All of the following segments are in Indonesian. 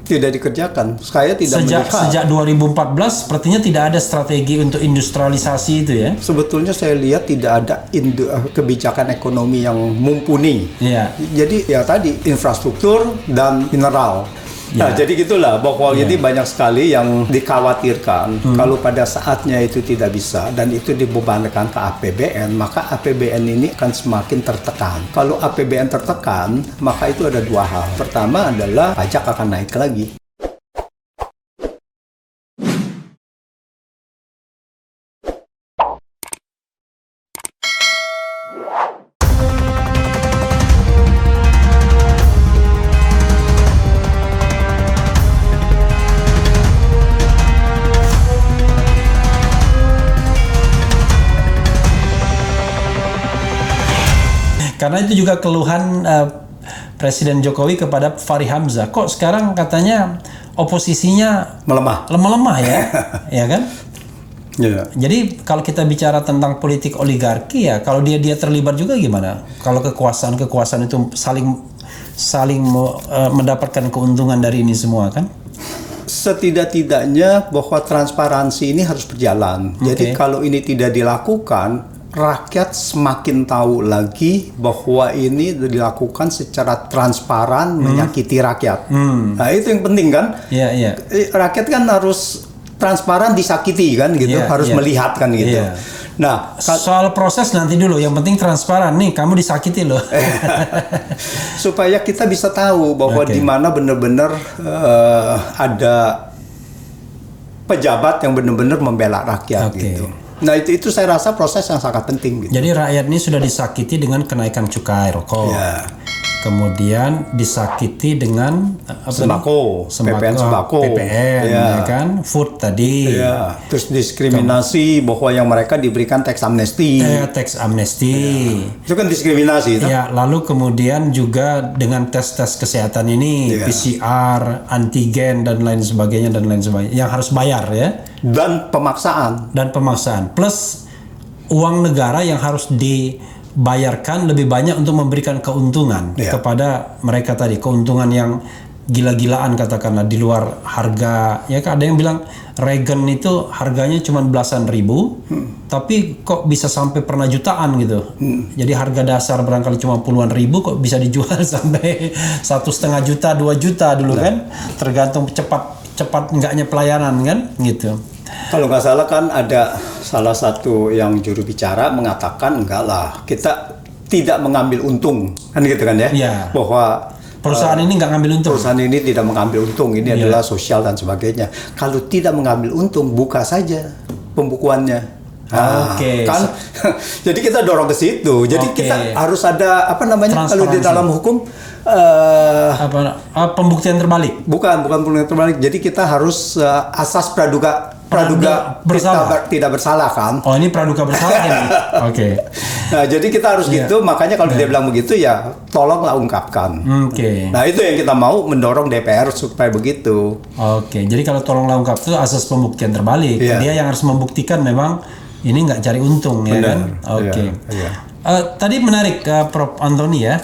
Tidak dikerjakan. Saya tidak melihat. Sejak 2014 sepertinya tidak ada strategi untuk industrialisasi itu ya. Sebetulnya saya lihat tidak ada kebijakan ekonomi yang mumpuni. Iya. Jadi ya tadi infrastruktur dan mineral. Nah, jadi gitulah bahwa ini banyak sekali yang dikhawatirkan kalau pada saatnya itu tidak bisa dan itu dibebankan ke APBN, maka APBN ini akan semakin tertekan. Kalau APBN tertekan, maka itu ada dua hal. Pertama adalah pajak akan naik lagi. Karena itu juga keluhan Presiden Jokowi kepada Fahri Hamzah. Kok sekarang katanya oposisinya lemah ya, ya kan? Yeah. Jadi kalau kita bicara tentang politik oligarki ya, kalau dia terlibat juga gimana? Kalau kekuasaan itu saling mendapatkan keuntungan dari ini semua kan? Setidak-tidaknya bahwa transparansi ini harus berjalan. Jadi kalau ini tidak dilakukan, rakyat semakin tahu lagi bahwa ini dilakukan secara transparan, menyakiti rakyat. Nah itu yang penting kan? Iya. Rakyat kan harus transparan, disakiti kan gitu, harus melihat kan gitu. Nah, soal proses nanti dulu, yang penting transparan nih, kamu disakiti loh. Supaya kita bisa tahu bahwa di mana benar-benar ada pejabat yang benar-benar membela rakyat gitu. Nah itu saya rasa proses yang sangat penting gitu. Jadi rakyat ini sudah disakiti dengan kenaikan cukai rokok. Kemudian disakiti dengan sembako, PPN sembako, PPN, ya kan, food tadi. Terus diskriminasi bahwa yang mereka diberikan tax amnesty. Tax amnesty. Itu kan diskriminasi. Ya, lalu kemudian juga dengan tes kesehatan ini, PCR, antigen dan lain sebagainya yang harus bayar ya. Dan pemaksaan. Plus uang negara yang harus dibayarkan lebih banyak untuk memberikan keuntungan kepada mereka tadi, keuntungan yang gila-gilaan katakanlah di luar harga. Ya kan ada yang bilang Regen itu harganya cuma belasan ribu, tapi kok bisa sampai pernah jutaan gitu. Jadi harga dasar barangkali cuma puluhan ribu kok bisa dijual sampai 1,5 juta, 2 juta dulu kan, tergantung cepat enggaknya pelayanan kan gitu. Kalau nggak salah kan ada salah satu yang juru bicara mengatakan enggak lah, kita tidak mengambil untung kan gitu kan ya. Bahwa perusahaan ini nggak ngambil untung. Perusahaan ini tidak mengambil untung, ini adalah sosial dan sebagainya. Kalau tidak mengambil untung, buka saja pembukuannya. Kan jadi kita dorong ke situ. Jadi kita harus ada kalau di dalam hukum pembuktian terbalik. Bukan pembuktian terbalik. Jadi kita harus asas praduga bersalah. Tidak bersalah kan? Oh, ini praduga bersalah ini. Nah, jadi kita harus gitu. Makanya kalau dia bilang begitu ya tolonglah ungkapkan. Nah, itu yang kita mau mendorong DPR supaya begitu. Jadi kalau tolonglah ungkap itu asas pembuktian terbalik. Dia yang harus membuktikan memang ini nggak cari untung. Benar. Ya kan? Tadi menarik Prof. Antoni ya,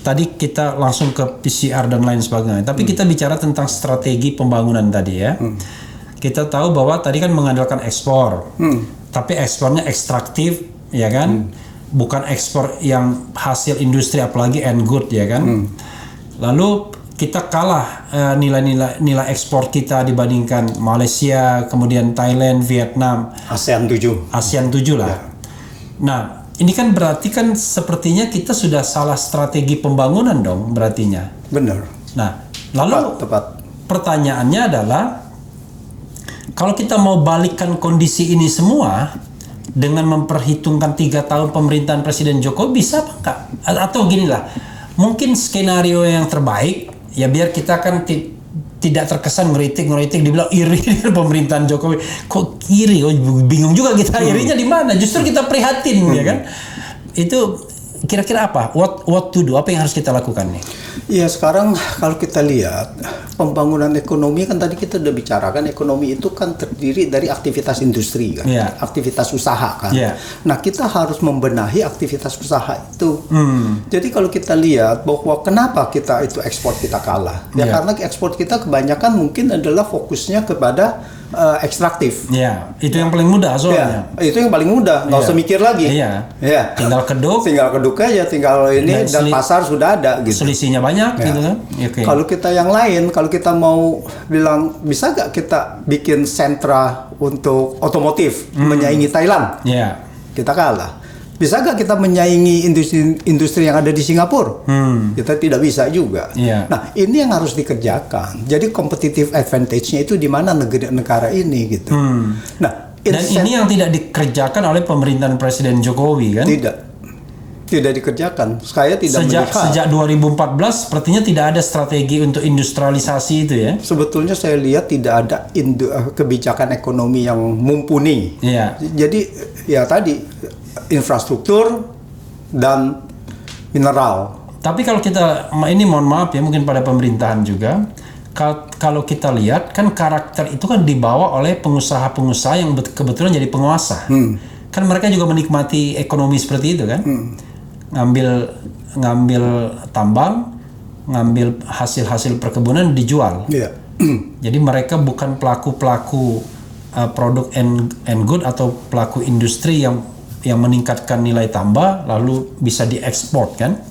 tadi kita langsung ke PCR dan lain sebagainya. Tapi kita bicara tentang strategi pembangunan tadi ya. Kita tahu bahwa tadi kan mengandalkan ekspor, tapi ekspornya ekstraktif ya kan, bukan ekspor yang hasil industri apalagi end good ya kan. Lalu kita kalah nilai ekspor kita dibandingkan Malaysia, kemudian Thailand, Vietnam, ASEAN 7 lah. Nah, ini kan berarti kan sepertinya kita sudah salah strategi pembangunan dong berartinya. Benar. Nah, lalu tepat. Pertanyaannya adalah kalau kita mau balikkan kondisi ini semua dengan memperhitungkan 3 tahun pemerintahan Presiden Jokowi, bisa apa enggak? Atau ginilah, mungkin skenario yang terbaik ya biar kita kan tidak terkesan ngeritik dibilang iri pemerintahan Jokowi. Kok iri? Oh, bingung juga kita irinya di mana? Justru kita prihatin ya kan? Itu kira-kira apa? What to do? Apa yang harus kita lakukan nih? Iya, sekarang kalau kita lihat pembangunan ekonomi kan tadi kita udah bicarakan, ekonomi itu kan terdiri dari aktivitas industri kan, aktivitas usaha kan. Nah, kita harus membenahi aktivitas usaha itu. Jadi kalau kita lihat bahwa kenapa kita itu ekspor kita kalah, ya karena ekspor kita kebanyakan mungkin adalah fokusnya kepada ekstraktif. Itu yang paling mudah soalnya. Itu yang paling mudah, nggak usah mikir lagi. Tinggal keduk aja, tinggal ini dan pasar sudah ada gitu. Selisihnya banyak gitu kan. Kalau kita yang lain, kalau kita mau bilang bisa nggak kita bikin sentra untuk otomotif menyaingi Thailand? Kita kalah. Bisa nggak kita menyaingi industri yang ada di Singapura? Kita tidak bisa juga. Nah, ini yang harus dikerjakan. Jadi competitive advantage-nya itu di mana negara ini gitu. Nah, dan ini yang tidak dikerjakan oleh pemerintahan Presiden Jokowi kan? Tidak dikerjakan. Saya tidak melihat. Sejak 2014 sepertinya tidak ada strategi untuk industrialisasi itu ya. Sebetulnya saya lihat tidak ada kebijakan ekonomi yang mumpuni. Jadi ya tadi infrastruktur dan mineral. Tapi kalau kita ini mohon maaf ya, mungkin pada pemerintahan juga, kalau kita lihat kan karakter itu kan dibawa oleh pengusaha-pengusaha yang kebetulan jadi penguasa. Kan mereka juga menikmati ekonomi seperti itu kan. Ngambil tambang, ngambil hasil-hasil perkebunan dijual. Jadi mereka bukan pelaku-pelaku produk and good atau pelaku industri yang meningkatkan nilai tambah lalu bisa diekspor kan?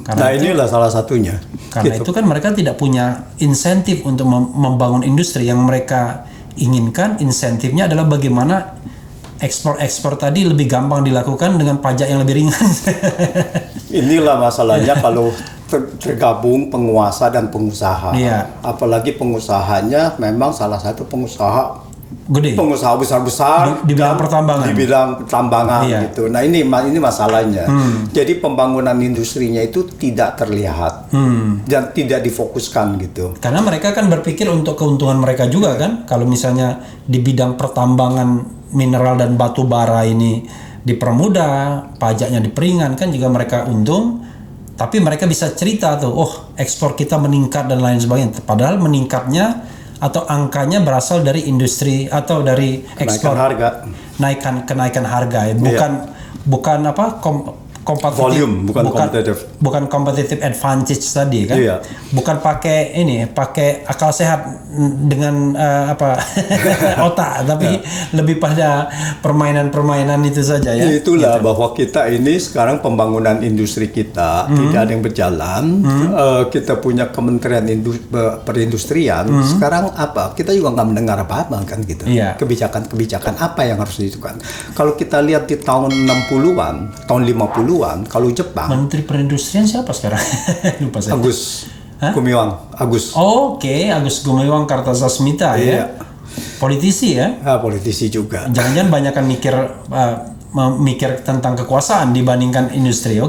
Nah inilah salah satunya. Karena itu kan mereka tidak punya insentif untuk membangun industri. Yang mereka inginkan insentifnya adalah bagaimana ekspor tadi lebih gampang dilakukan dengan pajak yang lebih ringan. Inilah masalahnya kalau tergabung penguasa dan pengusaha. Apalagi pengusahanya memang salah satu pengusaha gede, pengusaha besar-besar di bidang pertambangan, gitu. Nah ini masalahnya. Jadi pembangunan industrinya itu tidak terlihat dan tidak difokuskan gitu. Karena mereka kan berpikir untuk keuntungan mereka juga kan. Kalau misalnya di bidang pertambangan mineral dan batu bara ini dipermudah, pajaknya diperingankan juga mereka untung. Tapi mereka bisa cerita tuh, oh ekspor kita meningkat dan lain sebagainya. Padahal meningkatnya atau angkanya berasal dari industri atau dari ekspor, kenaikan harga ya, bukan apa volume, bukan competitive advantage tadi kan, bukan pakai akal sehat dengan otak, tapi lebih pada permainan itu saja ya. Itulah gitu. Bahwa kita ini sekarang pembangunan industri kita tidak ada yang berjalan. Kita punya Kementerian Perindustrian. Sekarang apa? Kita juga nggak mendengar apa-apa kan gitu. Kebijakan apa yang harus dilakukan? Kalau kita lihat di tahun 60-an, tahun 50-an, kalau Jepang. Menteri Perindustrian siapa sekarang? Lupa saya. Agus Gumiwang. Agus Gumiwang Kartasasmita ya. Politisi ya? Politisi juga. Jangan-jangan banyakan mikir tentang kekuasaan dibandingkan industri.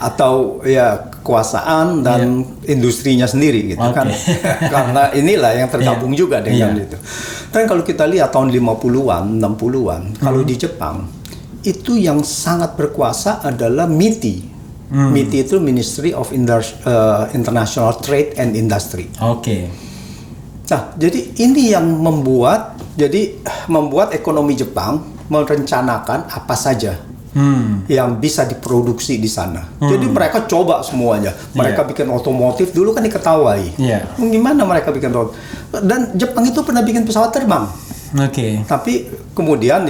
Atau kekuasaan dan industrinya sendiri gitu kan. Karena inilah yang tergabung juga dengan itu. Dan kalau kita lihat tahun 50-an, 60-an, kalau di Jepang itu yang sangat berkuasa adalah MITI. MITI itu Ministry of International Trade and Industry. Nah, jadi ini yang membuat ekonomi Jepang merencanakan apa saja yang bisa diproduksi di sana. Jadi mereka coba semuanya. Mereka bikin otomotif dulu kan diketahui. Gimana mereka bikin dan Jepang itu pernah bikin pesawat terbang. Tapi kemudian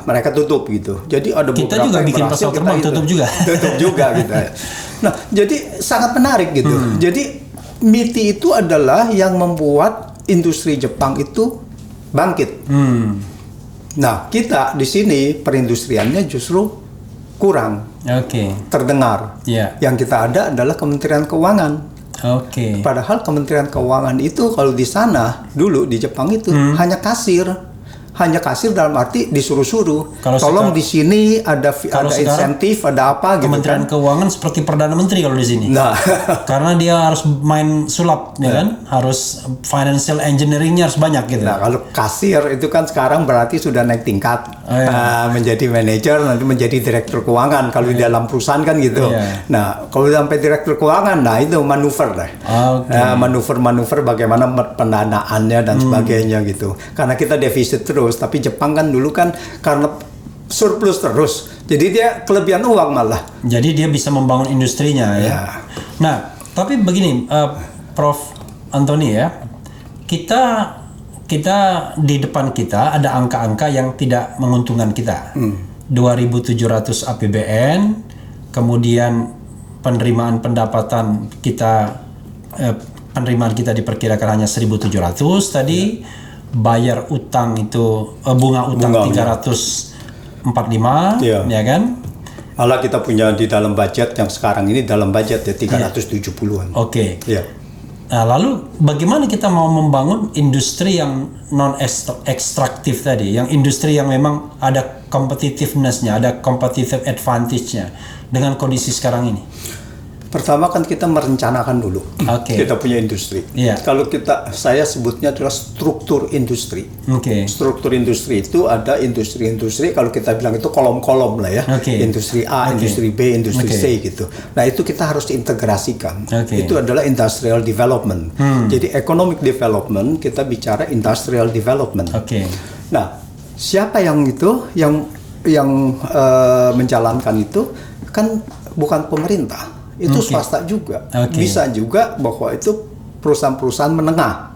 mereka tutup gitu. Jadi ada beberapa kita juga bikin pesawat terbang tutup juga gitu. Nah, jadi sangat menarik gitu. Jadi MITI itu adalah yang membuat industri Jepang itu bangkit. Nah, kita di sini perindustriannya justru kurang terdengar. Yang kita ada adalah Kementerian Keuangan. Padahal Kementerian Keuangan itu kalau di sana dulu di Jepang itu hanya kasir, hanya kasir dalam arti disuruh-suruh. Kalau tolong di sini ada insentif, ada apa gitu Kementerian kan. Keuangan seperti Perdana Menteri kalau di sini. Nah, karena dia harus main sulap ya kan, harus financial engineeringnya harus banyak gitu. Nah, kalau kasir itu kan sekarang berarti sudah naik tingkat menjadi manajer, nanti menjadi direktur keuangan kalau di dalam perusahaan kan gitu. Nah, kalau sampai direktur keuangan, nah itu manuver deh. Manuver bagaimana pendanaannya dan sebagainya gitu. Karena kita defisit terus, tapi Jepang kan dulu kan karena surplus terus, jadi dia kelebihan uang malah. Jadi dia bisa membangun industrinya ya. Nah, tapi begini, Prof. Antoni ya, kita di depan kita ada angka-angka yang tidak menguntungkan kita. 2.700 APBN, kemudian penerimaan pendapatan kita, penerimaan kita diperkirakan hanya 1.700 tadi. Bayar utang itu bunga utang 345 ya kan? Malah kita punya di dalam budget yang sekarang ini dalam budget ya 370-an. Oke. Ya. Nah, lalu bagaimana kita mau membangun industri yang non ekstraktif tadi, yang industri yang memang ada competitiveness-nya, ada competitive advantage-nya dengan kondisi sekarang ini? Pertama kan kita merencanakan dulu. Kita punya industri. Kalau saya sebutnya adalah struktur industri. Struktur industri itu ada industri-industri, kalau kita bilang itu kolom-kolom lah ya. Industri A, industri B, industri C gitu. Nah itu kita harus integrasikan. Itu adalah industrial development. Jadi economic development, kita bicara industrial development. Nah siapa yang itu, yang menjalankan itu kan bukan pemerintah. Itu swasta juga. Bisa juga bahwa itu perusahaan-perusahaan menengah.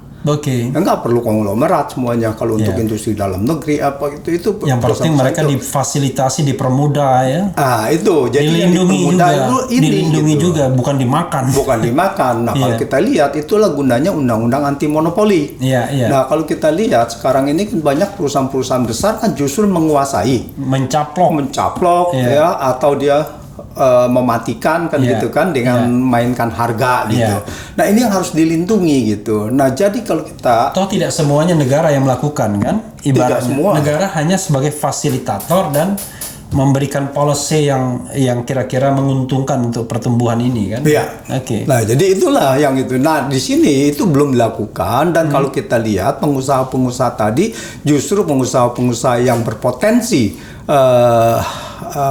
Enggak perlu konglomerat semuanya. Kalau untuk industri dalam negeri apa itu yang penting mereka difasilitasi, dipermudah ya. Itu jadi dilindungi juga, bukan dimakan. Nah kalau kita lihat itulah gunanya undang-undang anti monopoli. Nah kalau kita lihat sekarang ini kan banyak perusahaan-perusahaan besar kan justru menguasai, mencaplok ya, atau dia mematikan kan gitu kan dengan mainkan harga gitu. Nah ini yang harus dilindungi gitu. Nah jadi kalau kita tidak semuanya negara yang melakukan kan, ibaratnya negara hanya sebagai fasilitator dan memberikan policy yang kira-kira menguntungkan untuk pertumbuhan ini kan. Nah jadi itulah yang itu. Nah di sini itu belum dilakukan dan kalau kita lihat pengusaha-pengusaha tadi justru pengusaha-pengusaha yang berpotensi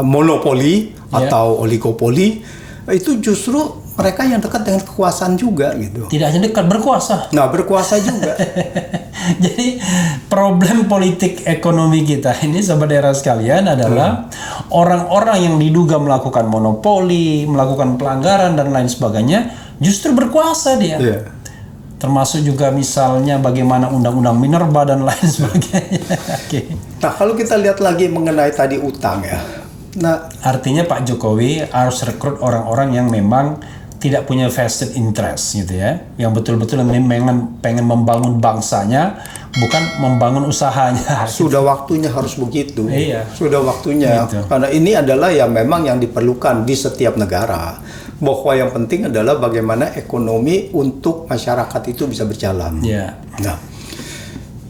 monopoli atau oligopoli, itu justru mereka yang dekat dengan kekuasaan juga gitu. Tidak hanya dekat, berkuasa. Nah, berkuasa juga. Jadi problem politik ekonomi kita ini sobat daerah sekalian adalah orang-orang yang diduga melakukan monopoli, melakukan pelanggaran dan lain sebagainya, justru berkuasa dia. Termasuk juga misalnya bagaimana undang-undang minerba dan lain sebagainya. Nah, kalau kita lihat lagi mengenai tadi utang ya. Nah, artinya Pak Jokowi harus rekrut orang-orang yang memang tidak punya vested interest gitu ya, yang betul-betul pengen membangun bangsanya, bukan membangun usahanya. Sudah waktunya harus begitu. Sudah waktunya. Gitu. Karena ini adalah yang memang yang diperlukan di setiap negara. Bahwa yang penting adalah bagaimana ekonomi untuk masyarakat itu bisa berjalan. Nah,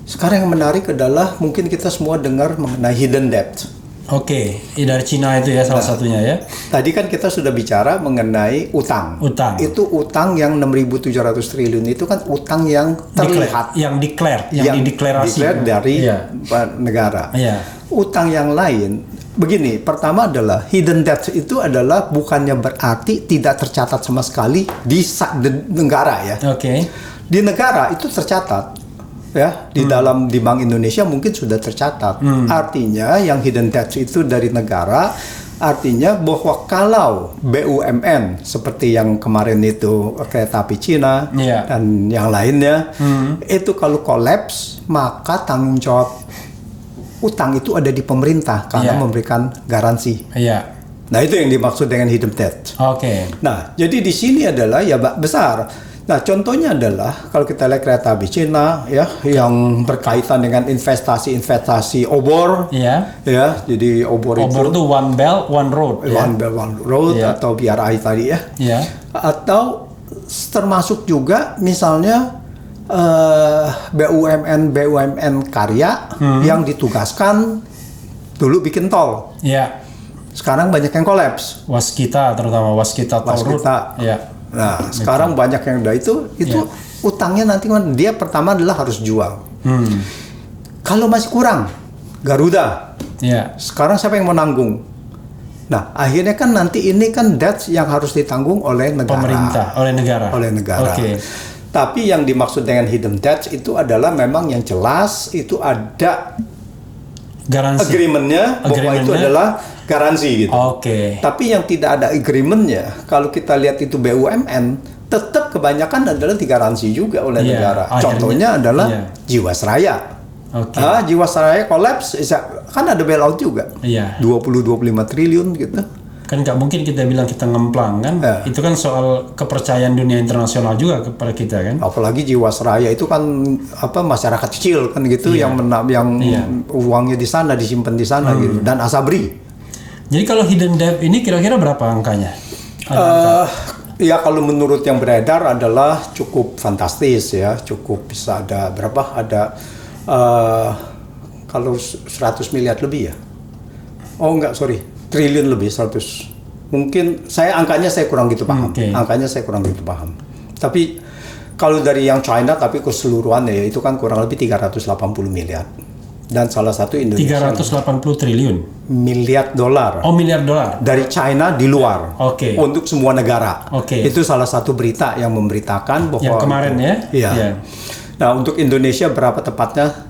sekarang yang menarik adalah mungkin kita semua dengar mengenai hidden debt. Dari Cina itu ya salah satunya ya. Tadi kan kita sudah bicara mengenai utang. Itu utang yang 6.700 triliun itu kan utang yang terlihat, yang dideklarasi dari negara. Utang yang lain begini, pertama adalah hidden debt itu adalah bukannya berarti tidak tercatat sama sekali di negara ya. Di negara itu tercatat. Ya, di Bank Indonesia mungkin sudah tercatat. Artinya yang hidden debt itu dari negara, artinya bahwa kalau BUMN seperti yang kemarin itu kereta api Cina dan yang lainnya, itu kalau kolaps maka tanggung jawab utang itu ada di pemerintah karena memberikan garansi. Nah itu yang dimaksud dengan hidden debt. Nah jadi di sini adalah ya besar. Nah, contohnya adalah kalau kita lihat kereta api Cina ya yang berkaitan dengan investasi obor. Jadi obor itu One Belt One Road. One Belt One Road atau BRI tadi ya. Atau termasuk juga misalnya BUMN karya yang ditugaskan dulu bikin tol. Iya. Sekarang banyak yang kolaps. Waskita, terutama Waskita Toll Road. Iya. Nah, sekarang banyak yang udah itu utangnya nanti dia pertama adalah harus jual. Kalau masih kurang, Garuda. Iya. Sekarang siapa yang mau nanggung? Nah, akhirnya kan nanti ini kan debt yang harus ditanggung oleh negara. Pemerintah, oleh negara. Oke. Tapi yang dimaksud dengan hidden debt itu adalah memang yang jelas itu ada garansi. Agreement-nya bahwa itu adalah garansi gitu. Oke. Tapi yang tidak ada agreement-nya, kalau kita lihat itu BUMN, tetap kebanyakan adalah digaransi juga oleh negara. Contohnya adalah Jiwasraya. Jiwasraya kolaps, kan ada bailout juga. 20-25 triliun gitu. Kan nggak mungkin kita bilang kita ngemplang kan. Itu kan soal kepercayaan dunia internasional juga kepada kita kan. Apalagi Jiwasraya itu kan masyarakat kecil kan gitu yang uangnya di sana disimpan di sana gitu, dan Asabri. Jadi kalau hidden debt ini kira-kira berapa angkanya? Ya kalau menurut yang beredar adalah cukup fantastis ya, cukup bisa ada berapa? Ada kalau 100 miliar lebih ya. Oh enggak, sorry. Triliun lebih, 100. Mungkin angkanya saya kurang gitu paham. Angkanya saya kurang gitu paham. Tapi kalau dari yang China tapi keseluruhan ya itu kan kurang lebih 380 miliar. Dan salah satu Indonesia 380 triliun miliar dolar. Oh, miliar dolar. Dari China di luar. Untuk semua negara. Itu salah satu berita yang memberitakan bahwa yang kemarin Iya. Nah, untuk Indonesia berapa tepatnya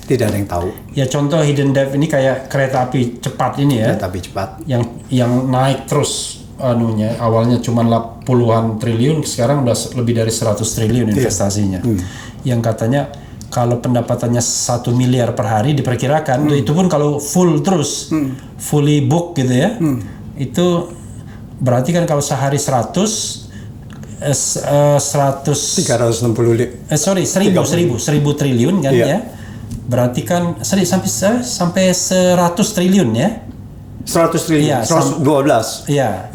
tidak ada yang tahu. Ya contoh hidden debt ini kayak kereta api cepat ini ya. Kereta api cepat. Yang naik terus awalnya cuma puluhan triliun, sekarang udah lebih dari 100 triliun investasinya. Yang katanya kalau pendapatannya 1 miliar per hari diperkirakan, itu pun kalau full terus, fully book gitu ya. Itu berarti kan kalau sehari 1000 triliun kan ya. Berarti kan sampai 100 triliun ya. 100 triliun, ya, 112. Iya.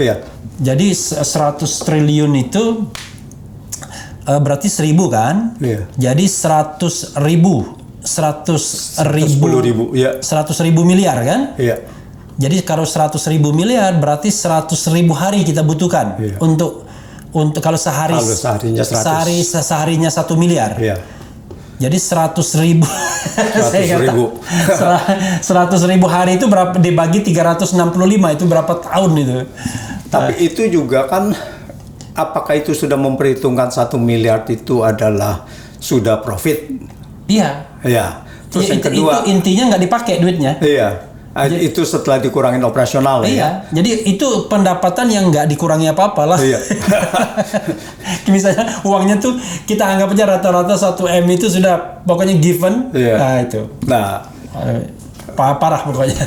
Jadi 100 triliun itu berarti 1000 kan? Iya. Jadi 100 ribu miliar kan? Iya. Jadi kalau 100 ribu miliar berarti 100 ribu hari kita butuhkan untuk kalau seharinya 1 miliar. Iya. Jadi 100 ribu. 100 ribu hari itu berapa dibagi 365 itu berapa tahun itu? Tapi itu juga kan, apakah itu sudah memperhitungkan 1 miliar itu adalah sudah profit? Iya. Iya. Terus yang kedua, itu intinya nggak dipakai duitnya. Iya. Jadi, itu setelah dikurangin operasional ya. Jadi itu pendapatan yang nggak dikurangi apa-apa lah. Iya. Misalnya uangnya tuh kita anggap aja rata-rata 1 M itu sudah pokoknya given. Iya. Nah itu. Nah. Parah pokoknya.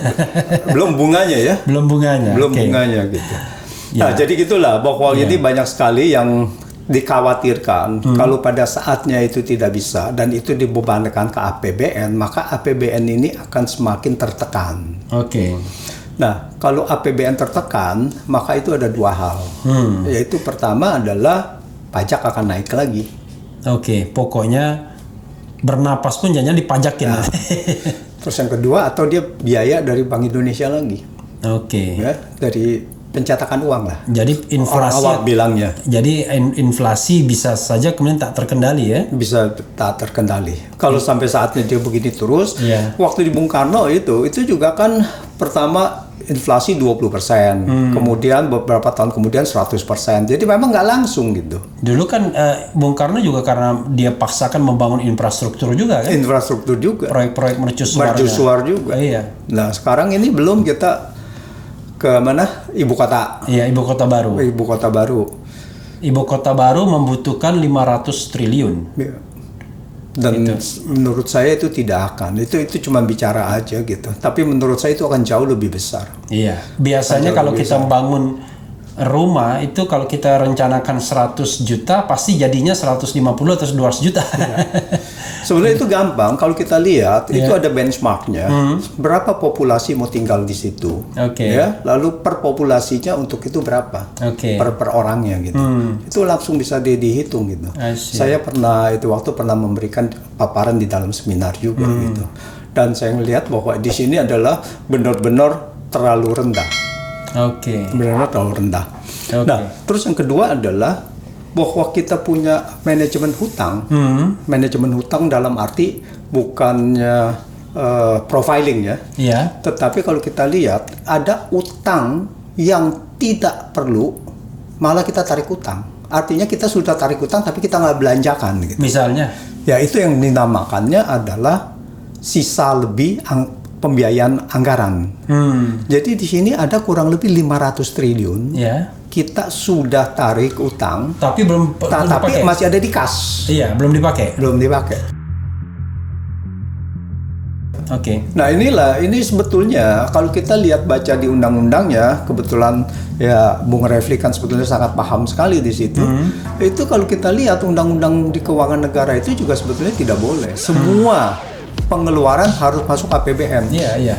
Belum bunganya ya. Belum bunganya gitu. Nah, jadi gitulah bahwa ini banyak sekali yang dikhawatirkan kalau pada saatnya itu tidak bisa dan itu dibebankan ke APBN, maka APBN ini akan semakin tertekan. Nah, kalau APBN tertekan, maka itu ada 2 hal. Yaitu pertama adalah pajak akan naik lagi. Pokoknya bernapas pun jangan dipajakin. Nah, terus yang kedua, atau dia biaya dari Bank Indonesia lagi. Ya, dari pencetakan uang lah. Jadi inflasi awal bilangnya. Jadi inflasi bisa saja kemudian tak terkendali ya? Bisa tak terkendali. Kalau sampai saatnya dia begini terus, waktu di Bung Karno itu juga kan pertama inflasi 20%, kemudian beberapa tahun kemudian 100%. Jadi memang nggak langsung gitu. Dulu kan Bung Karno juga karena dia paksakan membangun infrastruktur juga kan? Infrastruktur juga. Proyek-proyek mercusuar juga. Iya. Nah sekarang ini belum kita ke mana? Ibu kota. Iya, ibu kota baru. Ibu kota baru membutuhkan 500 triliun. Ya. Dan menurut saya itu tidak akan. Itu cuma bicara aja gitu. Tapi menurut saya itu akan jauh lebih besar. Iya. Biasanya kalau kita membangun rumah itu kalau kita rencanakan 100 juta pasti jadinya 150 atau 200 juta. Sebenarnya itu gampang kalau kita lihat itu ada benchmarknya. Berapa populasi mau tinggal di situ? Ya, lalu per populasinya untuk itu berapa? Per orangnya gitu. Itu langsung bisa dihitung gitu. Saya pernah memberikan paparan di dalam seminar juga gitu. Dan saya melihat bahwa di sini adalah benar-benar terlalu rendah. Benar-benar terlalu rendah. Nah, terus yang kedua adalah bahwa kita punya manajemen hutang. Manajemen hutang dalam arti bukannya profiling ya. Tetapi kalau kita lihat ada utang yang tidak perlu, malah kita tarik utang. Artinya kita sudah tarik utang tapi kita nggak belanjakan gitu. Misalnya? Ya itu yang dinamakannya adalah sisa lebih pembiayaan anggaran. Jadi di sini ada kurang lebih 500 triliun. Kita sudah tarik utang, tapi tapi masih ada di kas. Iya, belum dipakai. Nah ini sebetulnya kalau kita lihat baca di undang-undangnya, kebetulan ya Bung Refli kan sebetulnya sangat paham sekali di situ. Itu kalau kita lihat undang-undang di keuangan negara itu juga sebetulnya tidak boleh. Semua pengeluaran harus masuk APBN. Iya.